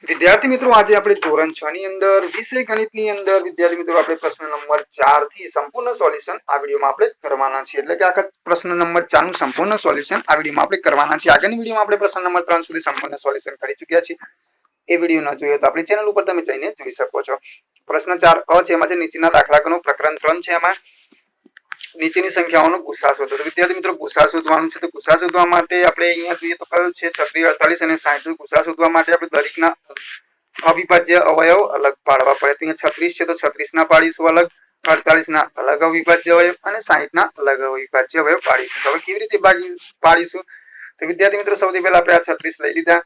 વિદ્યાર્થી મિત્રો આજે આપણે ધોરણ 6 ની અંદર વિષય ગણિતની અંદર વિદ્યાર્થી મિત્રો આપણે પ્રશ્ન નંબર 4 થી સંપૂર્ણ સોલ્યુશન આ વિડિયોમાં આપણે કરવાના છે એટલે કે આખા પ્રશ્ન નંબર 4 નું સંપૂર્ણ સોલ્યુશન આ વિડિયોમાં આપણે કરવાના છે આગળની વિડિયોમાં આપણે પ્રશ્ન નંબર 3 સુધી સંપૂર્ણ સોલ્યુશન કરી ચૂક્યા છીએ એ વિડિયો ન જોયો તો આપણી ચેનલ ઉપર તમે જઈને જોઈ શકો છો પ્રશ્ન 4 અ છે એમાં છે નીચેના દાખલા ગણો પ્રકરણ 3 છે એમાં નીચેની સંખ્યાઓનો ગુસા શોધો તો વિદ્યાર્થી મિત્રો ગુસા શોધવાનું છે તો ગુસા શોધવા માટે આપણે અહીંયા જોઈએ તો કયો છે 36 48 અને 60 ગુસા શોધવા માટે આપણે દરેકના અવિભાજ્ય અવયવ અલગ પાડવા પડે તો અહીંયા 36 છે તો 36 ના પાડીશું અલગ 48 ના અલગ અવિભાજ્ય અવયવ અને 60 ના અલગ અવિભાજ્ય અવયવ પાડીશું તો હવે કેવી રીતે પાડીશું તો વિદ્યાર્થી મિત્રો સૌથી પહેલા આપણે આ 36 લઈ લીધા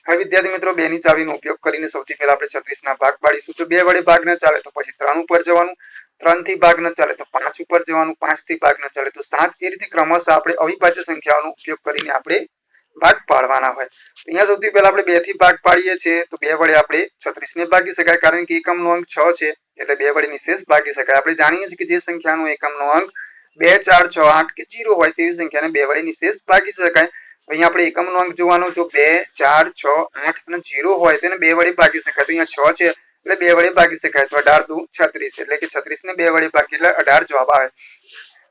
હવે વિદ્યાર્થી મિત્રો 2 ની ચાવીનો ઉપયોગ કરીને સૌથી પહેલા આપણે 36 ના ભાગ પાડીશું જો 2 વડે ભાગ ન ચાલે તો પછી 3 ઉપર જવાનું 3 થી ભાગ ન ચાલે તો 5 ઉપર જવાનું 5 થી ભાગ ન ચાલે તો 7 એ રીતે ક્રમશઃ આપણે અવિભાજ્ય સંખ્યાઓનો ઉપયોગ કરીને આપણે ભાગ પાડવાના હોય અહીંયા સૌથી પહેલા આપણે 2 થી ભાગ પાડીએ છીએ તો 2 વડે આપણે 36 ને ભાગી શકાય કારણ કે એકમનો અંક 6 છે એટલે 2 વડે નિશેષ ભાગી શકાય આપણે જાણીએ છીએ કે જે સંખ્યાનો એકમનો અંક 2 4 6 8 કે 0 હોય તેવી સંખ્યાને 2 વડે નિશેષ ભાગી શકાય અહીંયા આપણે એકમનો અંક જોવાનો જો 2 4 6 8 અને 0 હોય તેને 2 વડે ભાગી શકાય તો અહીંયા 6 છે એટલે 2 વડે ભાગી શકાય તો 18 દુ 36 એટલે કે 36 ને 2 વડે ભાગી એટલે 18 જવાબ આવે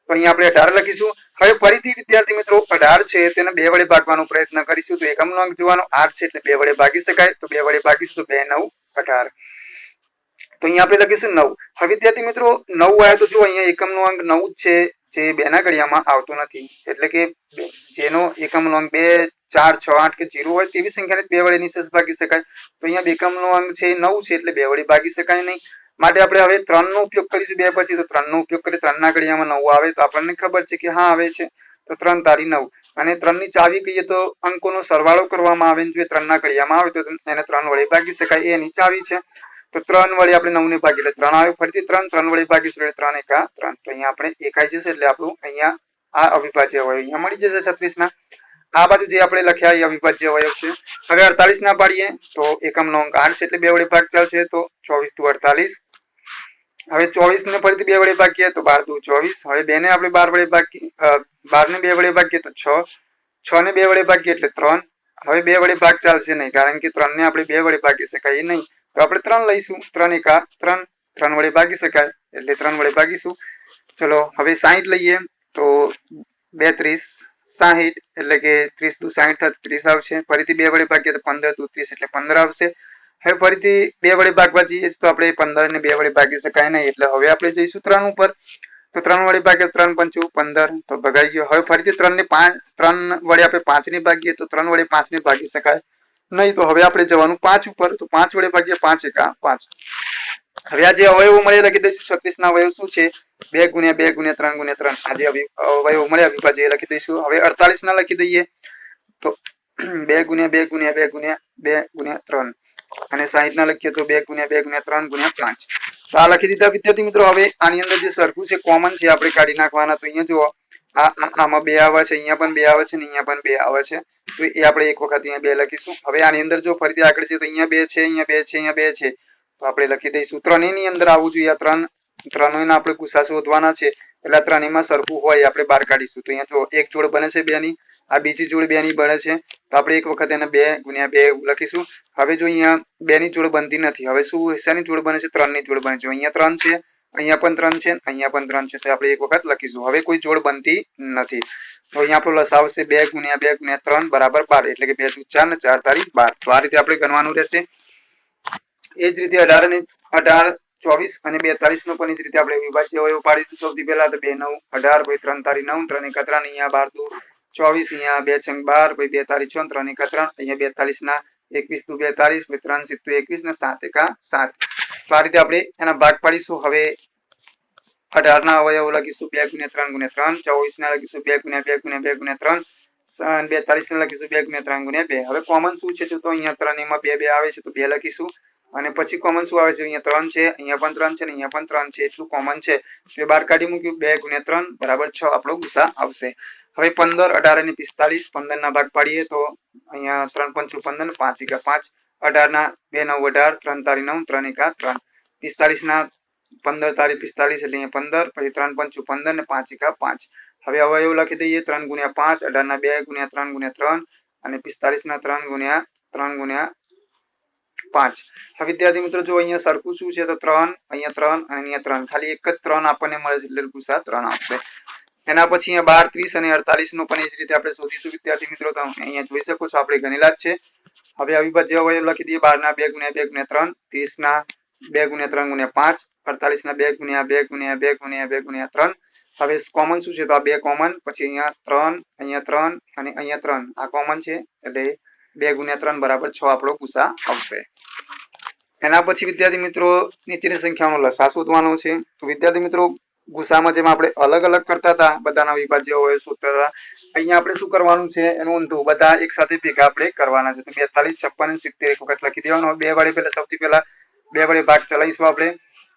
તો અહીંયા આપણે 18 લખીશું હવે ફરીથી વિદ્યાર્થી મિત્રો 18 છે તેને 2 વડે ભાગવાનો પ્રયત્ન કરીશું તો એકમનો અંક જોવાનો 8 છે એટલે 2 વડે ભાગી શકાય તો 2 વડે ભાગીશું તો 2 9 18 તો અહીંયા આપણે લખીશું 9 હવે વિદ્યાર્થી મિત્રો 9 આવે તો જો અહીંયા એકમનો અંક 9 છે જે 2 ના ઘડિયામાં આવતો નથી એટલે કે જેનો એકમનો અંક 2 4 6 8 કે 0 હોય તેવી સંખ્યાને 2 વડે નિશેષ ભાગી શકાય તો અહીંયા એકમનો અંક છે 9 છે એટલે 2 વડે ભાગી શકાય નહીં માટે આપણે હવે 3 નો ઉપયોગ કરીશું 2 પછી તો 3 નો ઉપયોગ કરીએ 3 ના ઘડિયામાં 9 આવે તો આપણને ખબર છે કે હા આવે છે તો 3 તારી 9 અને 3 ની ચાવી કહીએ તો અંકોનો સરવાળો કરવામાં આવે જો 3 ના ઘડિયામાં આવે તો એને 3 વડે ભાગી શકાય એની ચાવી છે તો 3 વડે આપણે 9 ને ભાગી એટલે 3 આવે ફરીથી 3 વડે ભાગીશું એટલે 3 એકા 3 તો અહીંયા આપણે એકાઈ જશે એટલે આપણું અહીંયા આ અવિભાજ્ય અવયવ અહીંયા મળી જશે 36 ના આ બાજુ જે આપણે લખ્યા એ અવિભાજ્ય અવયવ છે હવે 48 ના પાડીએ તો એકમનો અંક 8 છે એટલે 2 વડે ભાગ ચાલશે તો 24 દુ 48 હવે 24 ને ફરીથી 2 વડે ભાગીએ તો 12 દુ 24 હવે 2 ને આપણે 12 વડે ભાગીએ 12 ને 2 વડે ભાગીએ તો 6 6 ને 2 વડે ભાગીએ એટલે 3 હવે 2 વડે ભાગ ચાલશે નહીં કારણ કે 3 ને આપણે 2 વડે ભાગી શકાય નહીં તો આપણે 3 લઈશું 3 એકા 3 3 વડે ભાગી શકાય એટલે 3 વડે ભાગીશું ચલો હવે 60 લઈએ તો 2 30 60 એટલે કે 30 દુ 60 30 આવશે ફરીથી 2 વડે ભાગીએ તો 15 દુ 30 એટલે 15 આવશે હવે ફરીથી 2 વડે ભાગવા જઈએ તો આપણે 15 ને 2 વડે ભાગી શકાય નહીં એટલે હવે આપણે જઈશું 3 ઉપર તો 3 વડે ભાગીએ 3 પંચું 15 તો ભગાઈ ગયો હવે ફરીથી 3 ને 5 3 વડે આપણે 5 ને ભાગીએ તો 3 વડે 5 ને ભાગી શકાય નહીં તો હવે આપણે જવાનું 5 ઉપર તો 5 વડે ભાગીએ 5 એકા 5 હવે આ જે અવયવો મળે લખી દઈશું 36 ના અવયવ શું છે 2 ગુણ્યા 2 ગુણ્યા 3 ગુણ્યા 3 આ જે અવયવો મળ્યા વિભાજ્ય લખી દઈશું હવે 48 ના લખી દઈએ તો 2 ગુણ્યા 2 ગુણ્યા 2 ગુણ્યા 2 ગુણ્યા 3 અને 60 ના લખીએ તો 2 ગુણ્યા 2 ગુણ્યા 3 ગુણ્યા 5 તો આ લખી દીધા વિદ્યાર્થી મિત્રો હવે આની અંદર જે સરખું છે કોમન છે આપણે કાઢી નાખવાના તો અહીંયા જુઓ આમાં 2 આવે છે અહીંયા પણ 2 આવે છે ને અહીંયા પણ 2 આવે છે તો એ આપણે એક વખત અહીંયા 2 લખીશું હવે આની અંદર જો ફરીથી આગળ જઈએ તો અહીંયા 2 છે અહીંયા 2 છે અહીંયા 2 છે તો આપણે લખી દઈશું 3 ની અંદર આવવું જોઈએ આ 3 ત્રણેયના આપણે ગુસા શોધવાના છે એટલે ત્રણેયમાં સરખું હોય આપણે બહાર કાઢીશું તો અહીંયા જો એક જોડ બને છે 2 ની આ બીજી જોડ 2 ની બને છે તો આપણે એક વખત એને 2 ગુણ્યા 2 લખીશું હવે જો અહીંયા 2 ની જોડ બનતી નથી હવે શું શેની જોડ બને છે 3 ની જોડ બને છે અહીંયા 3 છે અહીંયા પણ 3 છે અહીંયા પણ 3 છે તો આપણે એક વખત લખીશું હવે કોઈ જોડ બનતી નથી તો અહીંયા આપણો લસાઅ આવશે 2 ગુણ્યા 2 ગુણ્યા 3 બરાબર 12 એટલે કે 2 દુ 4 ને 4 તારી 12 તો આ રીતે આપણે ગણવાનું રહેશે એ જ રીતે 18 ને 18 24 અને 42 નો પણ એ જ રીતે આપણે વિભાજ્ય અવયવ પાડીશું સૌથી પહેલા તો 2 9 18 પછી 3 તારી 9 3 એકા 3 અહીંયા 12 દુ 24 અહીંયા 2 છંગ 12 પછી 2 તારી 6 3 એકા 3 અહીંયા 42 ના 21 દુ 42 પછી 3 સીધું 21 ને 7 એકા 7 તો આ રીતે આપણે એના ભાગ પાડીશું હવે 18 ના અવયવ લખીશું 2 ગુણ્યા 3 ગુણ્યા 3 24 ના લખીશું 2 ગુણ્યા 2 ગુણ્યા 2 ગુણ્યા 3 અને 42 ના લખીશું 2 ગુણ્યા 3 ગુણ્યા 2 હવે કોમન શું છે તો અહીંયા 3 એમાં 2 2 આવે છે તો 2 લખીશું અને પછી કોમન શું આવે છે અહીંયા 3 છે અહીંયા પણ 3 છે ને અહીંયા પણ 3 છે એટલું કોમન છે તો બહાર કાઢી મૂક્યું 2 ગુણ્યા 3 બરાબર 6 આપણો ગુસા આવશે હવે 15 18 અને 45 15 ના ભાગ પાડીએ તો અહીંયા 3 પંચું 15 5 એકા 5 18 ના 2 9 18 3 તારી 9 3 એકા 3 45 ના 15 તારી 45 એટલે અહીંયા 15 પછી 3 પંચું 15 ને 5 એકા 5 હવે અવયવ લખી દઈએ 3 ગુણ્યા 5 18 ના 2 ગુણ્યા 3 ગુણ્યા 3 અને 45 ના 3 ગુણ્યા 3 ગુણ્યા 5 હવે વિદ્યાર્થી મિત્રો જો અહીંયા સરખું શું છે તો 3 અહીંયા 3 અને અહીંયા 3 ખાલી એક જ 3 આપણને મળે છે એટલે ગુસા 3 આવશે એના પછી અહીંયા 12 30 અને 48 નો પણ એ જ રીતે આપણે શોધીશું વિદ્યાર્થી મિત્રો તો અહીંયા જોઈ શકો છો આપણે ગણેલા જ છે હવે અવિભાજ્ય અવયવ લખી દઈએ 12 ના 2 ગુણ્યા 2 ગુણ્યા 3 30 ના 2 ગુણ્યા 3 ગુણ્યા 5 48 ના 2 ગુણ્યા 2 ગુણ્યા 2 ગુણ્યા 2 ગુણ્યા 3 હવે કોમન શું છે તો આ 2 કોમન પછી અહીંયા 3 અહીંયા 3 અને અહીંયા 3 આ કોમન છે એટલે 2 ગુણ્યા 3 બરાબર 6 આપણો ગુસા આવશે એના પછી વિદ્યાર્થી મિત્રો નીચેની સંખ્યાઓનો લસા શોધવાનો છે તો વિદ્યાર્થી મિત્રો ગુસામાં જેમ આપણે અલગ અલગ કરતા હતા બધાના વિભાજ્ય હોય શોધતા હતા અહીંયા આપણે શું કરવાનું છે એનું ઊંધું બધા એક સાથે ભેગા આપણે કરવાના છે તો 42 56 અને 70 એક વખત લખી દેવાનો 2 વડે પહેલા સૌથી પહેલા 2 વડે ભાગ ચલાવીશું આપણે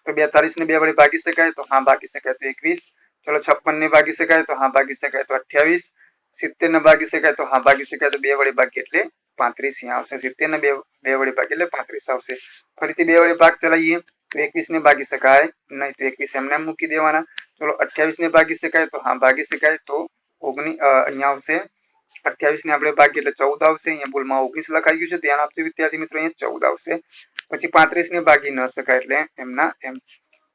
તો 42 ને 2 વડે ભાગી શકાય તો હા ભાગી શકાય તો 21 ચલો 56 ને ભાગી શકાય તો હા ભાગી શકાય તો 28 70 ને ભાગી શકાય તો હા ભાગી શકાય તો 2 વડે ભાગી એટલે 35 અહીંયા આવશે 70 ને 2 વડે ભાગી એટલે 35 આવશે ફરીથી 2 વડે ભાગ ચલાવીએ તો 21 ને ભાગી શકાય નહીં તો 21 એમને મૂકી દેવાના ચલો 28 ને ભાગી શકાય તો હા ભાગી શકાય તો 19 અહીંયા આવશે 28 ને આપણે ભાગીએ એટલે 14 આવશે અહીંયા ભૂલમાં 19 લખાઈ ગયું છે ધ્યાન આપજો વિદ્યાર્થી મિત્રો અહીંયા 14 આવશે પછી 35 ને ભાગી ન શકાય એટલે એમના એમ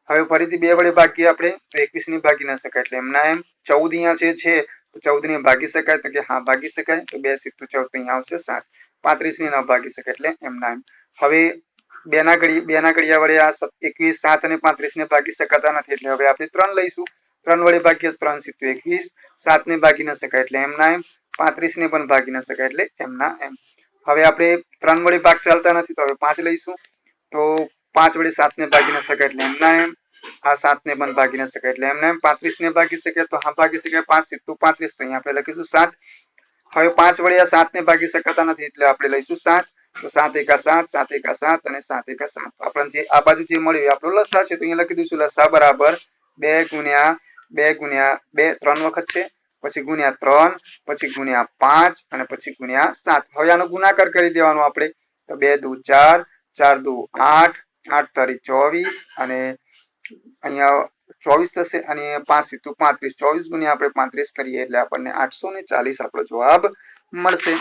હવે ફરીથી 2 વડે ભાગીએ આપણે તો 21 ને ભાગી ન શકાય એટલે એમના એમ 14 અહીંયા છે તો 14 ને ભાગી શકાય તો કે હા ભાગી શકાય તો 2 * 14 અહીંયા આવશે 7 35 ને ન ભાગી શકાય એટલે એમના એમ હવે 2 ના ઘડિયા વડે આ 21 7 અને 35 ને ભાગી શકાતા નથી એટલે હવે આપણે 3 લઈશું 3 વડે ભાગીએ 3 * 21 7 ને ભાગી ન શકાય એટલે એમના એમ 35 ને પણ ભાગી ન શકાય એટલે એમના એમ હવે આપણે 3 વડે ભાગ ચાલતા નથી તો હવે 5 લઈશું તો 5 વડે 7 ને ભાગી ન શકાય એટલે એમના એમ આ 7 ને પણ ભાગી ન શકાય એટલે એમના એમ 35 ને ભાગી શકાય તો હા ભાગી શકાય 5 * 35 તો અહીંયા આપણે લખીશું 7 હવે 5 વડે આ 7 ને ભાગી શકાતા નથી એટલે આપણે લઈશું 7 તો 7 * 1 = 7 7 * 1 = 7 અને 7 * 1 = 7 આપણને જે આ બાજુ જે મળ્યું આપણો લસા છે તો અહીંયા લખી દઈશું લસા બરાબર 2 ગુણ્યા 2 3 વખત છે પછી ગુણ્યા 3 પછી ગુણ્યા 5 અને પછી ગુણ્યા 7 હવે આનો ગુણાકાર કરી દેવાનો આપણે તો 2 દુ 4 4 દુ 8 8 તારી 24 અને અહીંયા 24 થશે અને 5 * 35 24 ગુણ્યા આપણે 35 કરીએ એટલે આપણને 840 આપણો જવાબ મળશે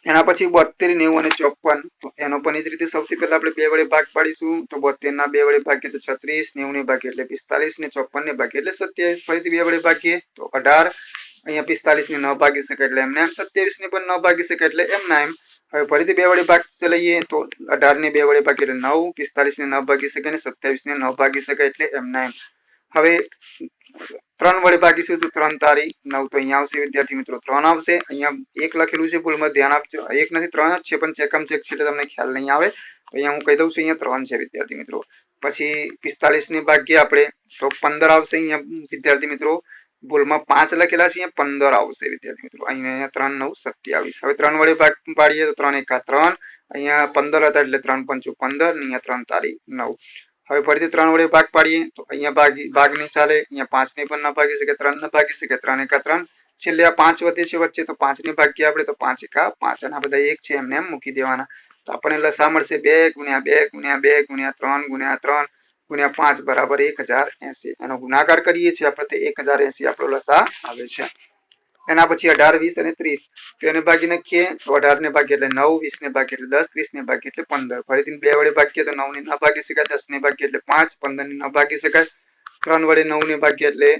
એના પછી 72 90 અને 54 તો એનો પણ એ જ રીતે સૌથી પહેલા આપણે 2 વડે ભાગ પાડીશું તો 72 ના 2 વડે ભાગીએ તો 36 90 ને ભાગીએ એટલે 45 ને 54 ને ભાગીએ એટલે 27 ફરીથી 2 વડે ભાગીએ તો 18 અહીંયા 45 ને ન ભાગી શકાય એટલે એમને એમ 27 ને પણ ન ભાગી શકાય એટલે એમના એમ હવે ફરીથી 2 વડે ભાગ ચલાવીએ તો 18 ને 2 વડે ભાગીએ એટલે 9 45 ને ન ભાગી શકાય અને 27 ને ન ભાગી શકાય એટલે એમના એમ હવે 3 વડે ભાગીશું તો 3 તારી 9 તો અહીંયા આવશે વિદ્યાર્થી મિત્રો 3 આવશે અહીંયા 1 લખેલું છે ભૂલમાં ધ્યાન આપજો 1 નથી 3 જ છે પણ ચેકમ ચેક છે એટલે તમને ખ્યાલ નહીં આવે તો અહીંયા હું કહી દઉં છું અહીંયા 3 છે વિદ્યાર્થી મિત્રો પછી 45 ને ભાગીએ આપણે તો 15 આવશે અહીંયા વિદ્યાર્થી મિત્રો ભૂલમાં 5 લખેલા છે અહીંયા 15 આવશે વિદ્યાર્થી મિત્રો અહીંયા 3 9 27 હવે 3 વડે ભાગ પાડીએ તો 3 * 1 = 3 અહીંયા 15 હતા એટલે 3 × 5 = 15 ને અહીંયા 3 તારી 9 હવે ફરીથી 3 વડે ભાગ પાડીએ તો અહીંયા ભાગ નહીં ચાલે અહીંયા 5 ને પણ ન ભાગી શકે 3 ન ભાગી શકે 3 * 1 = 3 છેલ્લે આ 5 વધે છે વચ્ચે તો 5 ને ભાગીએ આપણે તો 5 * 1 = 5 અને આ બધા 1 છે એમને એમ મૂકી દેવાના તો આપણને લસા મળશે 2 × 2 × 2 × 3 × 3 × 5 બરાબર 1080 એનો ગુણાકાર કરીએ છીએ આપણે તો 1080 આપણો લસા આવે છે એના પછી 18 20 અને 30 તો એને ભાગી નાખીએ તો 18 ને ભાગીએ એટલે 9 20 ને ભાગીએ એટલે 10 30 ને ભાગીએ એટલે 15 ફરીથી 2 વડે ભાગીએ તો 9 ને ન ભાગી શકાય 10 ને ભાગીએ એટલે 5 15 ને ન ભાગી શકાય 3 વડે 9 ને ભાગીએ એટલે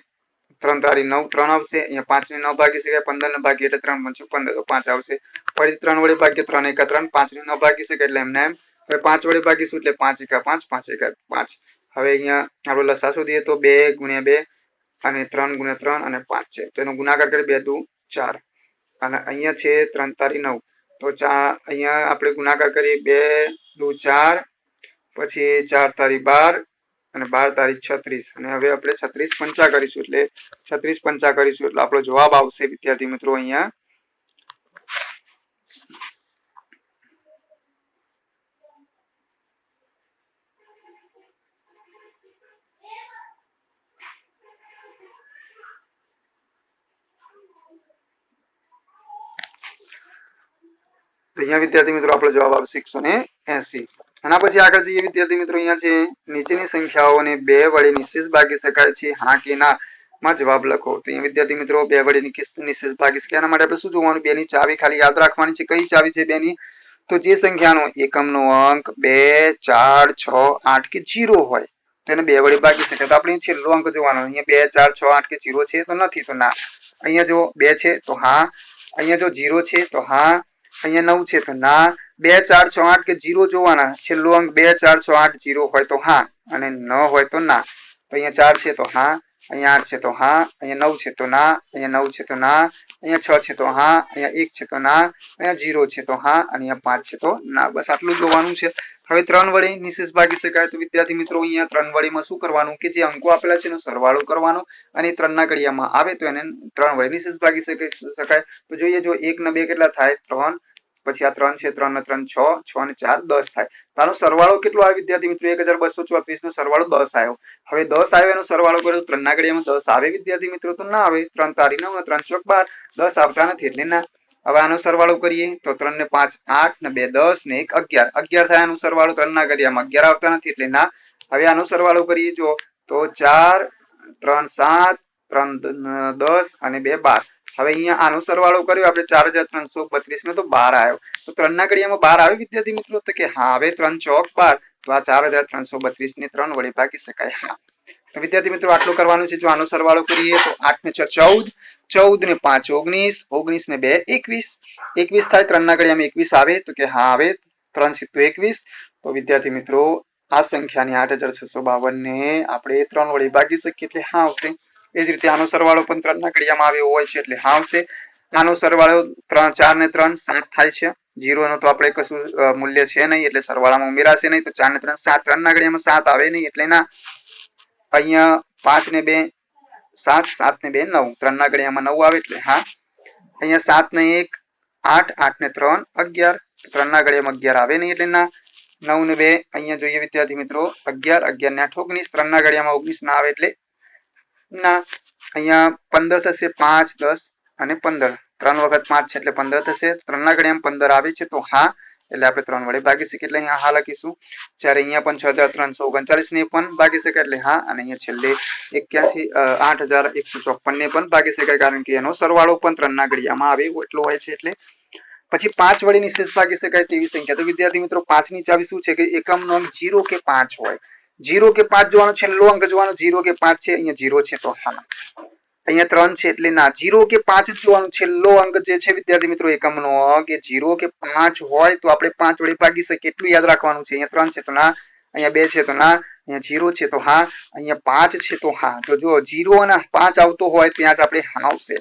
3 તારી 9 3 આવશે અહીંયા 5 ને ન ભાગી શકાય 15 ને ભાગીએ એટલે 3 × 5 = 15 તો 5 આવશે ફરીથી 3 વડે ભાગીએ 3 * 1 = 3 5 ને ન ભાગી શકાય એટલે એમને એમ હવે 5 વડે ભાગીશું એટલે 5 * 1 = 5 5 * 1 = 5 હવે અહીંયા આપણો લસા શોધીએ તો 2 × 2 અને 3 × 3 અને 5 છે તો એનો ગુણાકાર કરી 2 દુ 4 અને અહીંયા છે 3 તારી 9 તો અહીંયા આપણે ગુણાકાર કરીએ 2 દુ 4 પછી 4 તારી 12 અને 12 તારી 36 અને હવે આપણે 36 પંચા કરીશું એટલે 36 પંચા કરીશું એટલે આપણો જવાબ આવશે વિદ્યાર્થી મિત્રો અહીંયા અહીંયા વિદ્યાર્થી મિત્રો આપણો જવાબ આવશે 180 આના પછી આગળ જઈએ વિદ્યાર્થી મિત્રો અહીંયા છે નીચેની સંખ્યાઓને 2 વડે નિશ્ચિત ભાગી શકાય છે હા કે ના માં જવાબ લખો તો અહીંયા વિદ્યાર્થી મિત્રો 2 વડે નિશ્ચિત ભાગી શકાય એના માટે આપણે શું જોવાનું 2 ની ચાવી ખાલી યાદ રાખવાની છે કઈ ચાવી છે 2 ની તો જે સંખ્યાનો એકમનો અંક 2 4 6 8 કે 0 હોય તો એને 2 વડે ભાગી શકાય. તો આપણે છેલ્લો અંક જોવાનો. અહીંયા 2 4 6 8 કે 0 છે તો નથી, તો ના. અહીંયા જો 2 છે તો હા, અહીંયા જો 0 છે તો હા, અહીંયા 9 છે તો ના. 2 4 6 8 કે 0 જોવાના. છેલ્લો અંક 2 4 6 8 0 હોય તો હા, અને ન હોય તો ના. તો અહીંયા 4 છે તો હા, અહીંયા 8 છે તો હા, અહીંયા 9 છે તો ના, અહીંયા 9 છે તો ના, અહીંયા 6 છે તો હા, અહીંયા 1 છે તો ના, અહીંયા 0 છે તો હા, અને અહીંયા 5 છે તો ના. બસ આટલું જોવાનું છે. હવે 3 વડે નિશેષ ભાગી શકાય. તો વિદ્યાર્થી મિત્રો અહીંયા 3 વડેમાં શું કરવાનું કે જે અંકો આપેલા છે એનો સરવાળો કરવાનો, અને 3 ના ઘડિયામાં આવે તો એને 3 વડે નિશેષ ભાગી શકાય. તો જોઈએ, જો 1 ને 2 કેટલા થાય? 3. પછી આ 3 છે, 3 ને 3 6, 6 ને 4 10 થાય. તો આનો સરવાળો કેટલો આવે વિદ્યાર્થી મિત્રો? 1234 નો સરવાળો 10 આવ્યો. હવે 10 આવ્યો એનો સરવાળો કર્યો, 3 ના ઘડિયામાં 10 આવે વિદ્યાર્થી મિત્રો? તો ના આવે. 3 તારી 9, 3 ચોક 12, 10 આવતા નથી એટલે ના. હવે આનો સરવાળો કરીએ તો 3 ને 5 8 ને 2 10 ને 1 11, 11 થાય આનો સરવાળો. 3 ના ઘડિયામાં 11 આવતા નથી એટલે ના. હવે આનો સરવાળો કરીએ જો તો 4 3 7 3 10 અને 2 12. હવે અહીંયા આનો સરવાળો કર્યો આપણે 4332 નો તો 12 આવ્યો. તો 3 ના ઘડિયામાં 12 આવે વિદ્યાર્થી મિત્રો? તો કે હા. હવે 3 ચોક 12, તો આ 4332 ને 3 વડે ભાગી શકાય. હા. તો વિદ્યાર્થી મિત્રો આટલું કરવાનું છે. જો આનો સરવાળો કરીએ તો 8 ને 4 14, 14 ને 5 19, 19 ને 2 21, 21 થાય. 3 ના ઘડિયામાં 21 આવે તો કે હા આવે. 3 સીધું 21. તો વિદ્યાર્થી મિત્રો આ સંખ્યાની 8652 ને આપણે 3 વડે ભાગી શકીએ એટલે હા આવશે. એ જ રીતે આનો સરવાળો પણ 3 ના ઘડિયામાં આવ્યો હોય છે એટલે હા આવશે. આનો સરવાળો 3 4 ને 3 7 થાય છે. 0 નો તો આપણે કશું મૂલ્ય છે નહીં એટલે સરવાળામાં ઉમેરાશે નહીં. તો 4 ને 3 7, 3 ના ઘડિયામાં 7 આવે નહીં એટલે ના. અહીંયા 5 ને 2 7, 7 ને 2 9, 3 ના ઘડિયામાં 9 આવે એટલે હા. અહીંયા 7 ને 1 8, 8 ને 3 11, 3 ના ઘડિયામાં 11 આવે નહીં એટલે ના. 9 ને 2 અહીંયા જોઈએ વિદ્યાર્થી મિત્રો 11, 11 ને 8 19, 3 ના ઘડિયામાં 19 ના આવે એટલે ના. અહીંયા 15 થશે, 5 10 અને 15, 3 વખત 5 છે એટલે 15 થશે. 3 ના ઘડિયામાં 15 આવે છે તો હા, એટલે આપણે 3 વડે ભાગી શકીએ એટલે અહીંયા હા લખીશું. જ્યારે અહીંયા પણ 6339 ને પણ ભાગી શકાય એટલે હા, અને અહીંયા છેલ્લે 8154 ને પણ ભાગી શકાય કારણ કે એનો સરવાળો પણ 3 ના ઘડિયામાં આવે એટલો હોય છે એટલે. પછી 5 વડે નિશેષ ભાગી શકાય તેવી સંખ્યા. તો વિદ્યાર્થી મિત્રો 5 ની ચાવી શું છે કે એકમનો અંક 0 કે 5 હોય. 0 કે 5 જોવાનો, છેલ્લો અંક જોવાનો. 0 કે 5 છે, અહીંયા 0 છે તો હા, અહીંયા 3 છે એટલે ના. 0 કે 5 જ જોવાનું. છેલ્લો અંક જે છે વિદ્યાર્થી મિત્રો એકમનો અંક એ 0 કે 5 હોય તો આપણે 5 વડે ભાગી શકીએ એટલું યાદ રાખવાનું છે. અહીંયા 3 છે તો ના, અહીંયા 2 છે તો ના, અહીંયા 0 છે તો હા, અહીંયા 5 છે તો હા. તો જો 0 અને 5 આવતો હોય ત્યાં જ આપણે હા આવશે.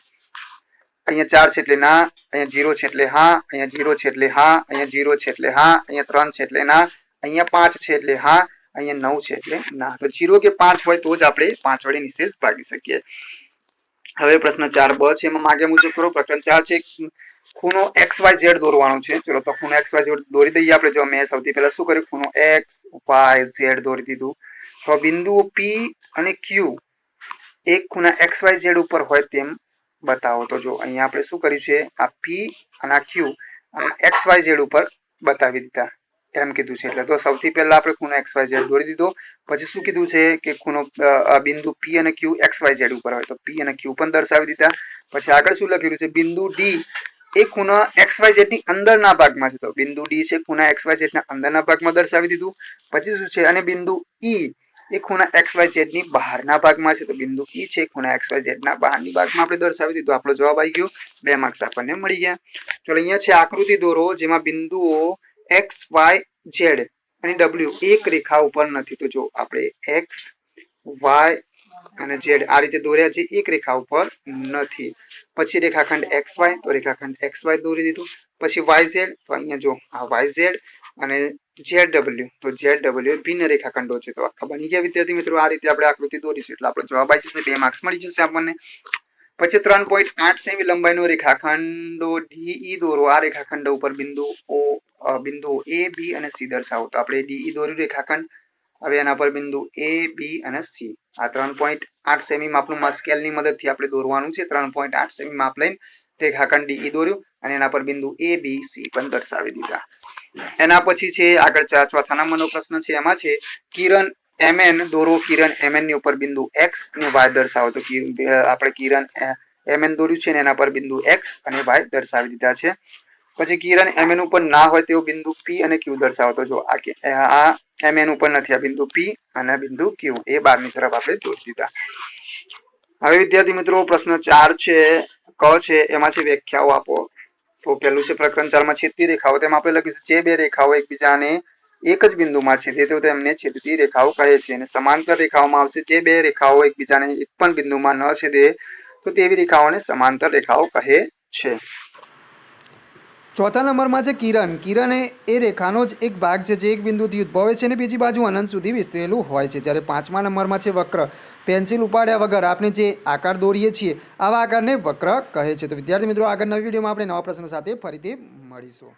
અહીંયા 4 છે એટલે ના, અહીંયા 0 છે એટલે હા, અહીંયા 0 છે એટલે હા, અહીંયા 0 છે એટલે હા, અહીંયા 3 છે એટલે ના, અહીંયા 5 છે એટલે હા, અહીંયા 9 છે એટલે ના. તો 0 કે 5 હોય તો જ આપણે 5 વડે નિશેષ ભાગી શકીએ. હવે પ્રશ્ન 4b છે, એમાં માગ્યા મુજબ કરો. પ્રકરણ 4 છે, ખૂણો XYZ દોરવાનો છે. ચલો તો ખૂણો XYZ દોરી દઈએ આપણે. જો મેં સૌથી પહેલા શું કર્યું, ખૂણો XYZ દોરી દીધું. તો બિંદુઓ P અને Q એક ખૂણા XYZ ઉપર હોય તેમ બતાવો. તો જો અહીંયા આપણે શું કર્યું છે, આ P અને આ Q આ XYZ ઉપર બતાવી દીધા એમ કીધું છે. એટલે તો સૌથી પહેલા આપણે ખૂણો XYZ દોરી દીધો. પછી શું કીધું છે કે ખૂણો બિંદુ P અને Q XYZ ઉપર હોય તો P અને Q પણ દર્શાવી દીધા. પછી આગળ શું લખેલું છે, બિંદુ D એ ખૂણા XYZ ની અંદરના ભાગમાં છે. તો બિંદુ D છે ખૂણા XYZ ના અંદરના ભાગમાં દર્શાવી દીધું. પછી શું છે, અને બિંદુ E એ ખૂણા XYZ ની બહારના ભાગમાં છે. તો બિંદુ E છે ખૂણા XYZ ના બહારની ભાગમાં આપણે દર્શાવી દીધું. આપણો જવાબ આવી ગયો. 2 માર્ક્સ આપણને મળી ગયા. ચલો અહીંયા છે આકૃતિ દોરો જેમાં બિંદુઓ X Y Z અને W એક રેખા ઉપર નથી. તો જો આપણે X Y અને Z આ રીતે દોર્યા છે, એક રેખા ઉપર નથી. પછી રેખાખંડ XY, તો રેખાખંડ XY દોરી દીધું. પછી YZ, તો અહીંયા જો આ YZ અને ZW, તો ZW ભિન્ન રેખાખંડો છે. તો આખા બની ગયા વિદ્યાર્થી મિત્રો. આ રીતે આપણે આકૃતિ દોરીશું એટલે આપણો જવાબ આવી જશે. 2 માર્ક્સ મળી જશે આપણને. પછી 3.8 સેમી લંબાઈનો રેખાખંડો DE દોરો. આ રેખાખંડ ઉપર બિંદુઓ A, B અને C દર્શાવો. તો આપણે DE દોર્યું રેખાખંડ. હવે એના પર બિંદુ A, B અને C. આ 3.8 સેમી માપનું સ્કેલની મદદથી આપણે દોરવાનું છે. 3.8 સેમી માપ લઈને રેખાખંડ DE દોર્યું અને એના પર બિંદુ A, B, C પણ દર્શાવી દીધા. એના પછી છે આગળ ચોથા નંબરનો પ્રશ્ન છે. એમાં છે કિરણ MN દોરો. કિરણ MN ની ઉપર બિંદુ X અને Y દર્શાવો. તો આપણે કિરણ MN દોર્યું છે ને એના પર બિંદુ X અને Y દર્શાવી દીધા છે. પછી કિરણ MN ઉપર ના હોય તેવું બિંદુ P અને Q દર્શાવો. તો જો આ MN ઉપર નથી, આ બિંદુ P અને બિંદુ Q એ બહારની તરફ આપણે દોરી દીધા. હવે વિદ્યાર્થી મિત્રો પ્રશ્ન 4 છે ક છે એમાં છે વ્યાખ્યાઓ આપો. તો પહેલું છે પ્રકરણ 4 માં છેદતી રેખાઓ. તેમાં આપણે લખીશું જે બે રેખાઓ એકબીજાને એક જ બિંદુમાં છેદે તો તેમને છેદતી રેખાઓ કહે છે. અને સમાંતર રેખાઓમાં આવશે જે બે રેખાઓ એકબીજાને એક પણ બિંદુમાં ન છેદે તો તેવી રેખાઓને સમાંતર રેખાઓ કહે છે. ચોથા નંબરમાં છે કિરણ. કિરણ એ રેખાનો જ એક ભાગ છે જે એક બિંદુથી ઉદ્ભવે છે અને બીજી બાજુ અનંત સુધી વિસ્તરેલું હોય છે. જ્યારે પાંચમા નંબરમાં છે વક્ર. પેન્સિલ ઉપાડ્યા વગર આપણે જે આકાર દોરીએ છીએ આવા આકારને વક્ર કહે છે. તો વિદ્યાર્થી મિત્રો આગળના વિડીયોમાં આપણે નવા પ્રશ્નો સાથે ફરીથી મળીશું.